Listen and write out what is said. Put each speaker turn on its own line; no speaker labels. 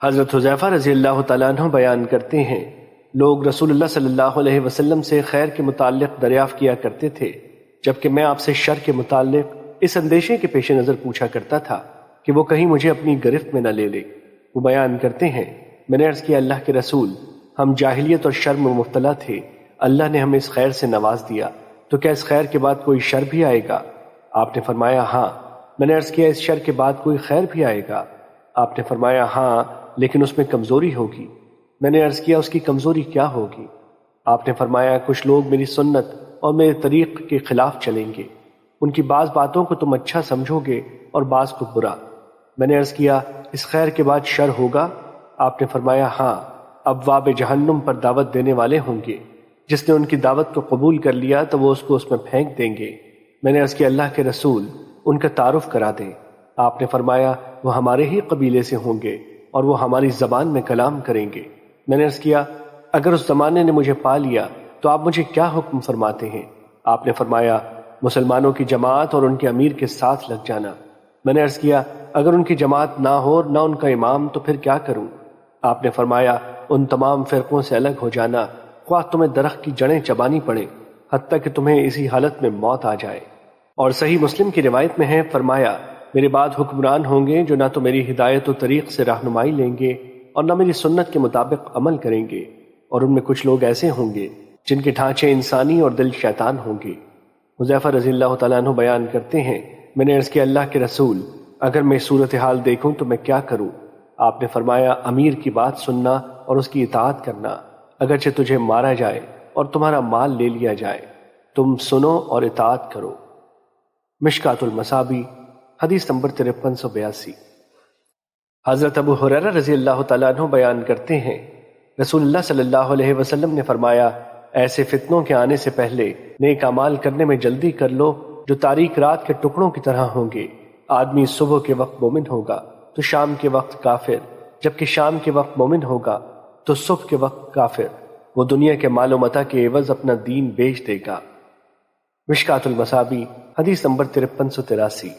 حضرت حذیفہ رضی اللہ تعالیٰ عنہ بیان کرتے ہیں، لوگ رسول اللہ صلی اللہ علیہ وسلم سے خیر کے متعلق دریافت کیا کرتے تھے، جبکہ میں آپ سے شر کے متعلق اس اندیشے کے پیش نظر پوچھا کرتا تھا کہ وہ کہیں مجھے اپنی گرفت میں نہ لے لے۔ وہ بیان کرتے ہیں، میں نے عرض کیا اللہ کے رسول، ہم جاہلیت اور شر میں مبتلا تھے، اللہ نے ہمیں اس خیر سے نواز دیا، تو کیا اس خیر کے بعد کوئی شر بھی آئے گا؟ آپ نے فرمایا ہاں۔ میں نے عرض کیا اس شر کے بعد کوئی خیر بھی آئے گا؟ آپ نے فرمایا ہاں، لیکن اس میں کمزوری ہوگی۔ میں نے عرض کیا اس کی کمزوری کیا ہوگی؟ آپ نے فرمایا کچھ لوگ میری سنت اور میرے طریق کے خلاف چلیں گے، ان کی بعض باتوں کو تم اچھا سمجھو گے اور بعض کو برا۔ میں نے عرض کیا اس خیر کے بعد شر ہوگا؟ آپ نے فرمایا ہاں، ابواب جہنم پر دعوت دینے والے ہوں گے، جس نے ان کی دعوت کو قبول کر لیا تو وہ اس کو اس میں پھینک دیں گے۔ میں نے عرض کیا اللہ کے رسول ان کا تعارف کرا دیں۔ آپ نے فرمایا وہ ہمارے ہی قبیلے سے ہوں گے اور وہ ہماری زبان میں کلام کریں گے۔ میں نے عرض کیا اگر اس زمانے نے مجھے پا لیا تو آپ مجھے کیا حکم فرماتے ہیں؟ آپ نے فرمایا مسلمانوں کی جماعت اور ان کے امیر کے ساتھ لگ جانا۔ میں نے عرض کیا اگر ان کی جماعت نہ ہو اور نہ ان کا امام تو پھر کیا کروں؟ آپ نے فرمایا ان تمام فرقوں سے الگ ہو جانا، خواہ تمہیں درخت کی جڑیں چبانی پڑیں، حتیٰ کہ تمہیں اسی حالت میں موت آ جائے۔ اور صحیح مسلم کی روایت میں ہے، فرمایا میرے بعد حکمران ہوں گے جو نہ تو میری ہدایت و طریق سے رہنمائی لیں گے اور نہ میری سنت کے مطابق عمل کریں گے، اور ان میں کچھ لوگ ایسے ہوں گے جن کے ڈھانچے انسانی اور دل شیطان ہوں گے۔ حذیفہ رضی اللہ تعالیٰ عنہ بیان کرتے ہیں، میں نے عرض کیا اللہ کے رسول اگر میں صورتحال دیکھوں تو میں کیا کروں؟ آپ نے فرمایا امیر کی بات سننا اور اس کی اطاعت کرنا، اگرچہ تجھے مارا جائے اور تمہارا مال لے لیا جائے، تم سنو اور اطاعت کرو۔ مشکات المصابیح حدیث نمبر 5382۔ حضرت ابو ہریرہ رضی اللہ تعالیٰ عنہ بیان کرتے ہیں، رسول اللہ صلی اللہ علیہ وسلم نے فرمایا ایسے فتنوں کے آنے سے پہلے نیک اعمال کرنے میں جلدی کر لو جو تاریک رات کے ٹکڑوں کی طرح ہوں گے۔ آدمی صبح کے وقت مومن ہوگا تو شام کے وقت کافر، جبکہ شام کے وقت مومن ہوگا تو صبح کے وقت کافر۔ وہ دنیا کے مال و متاع کے عوض اپنا دین بیچ دے گا۔ مشکات المصابیح حدیث نمبر 5383۔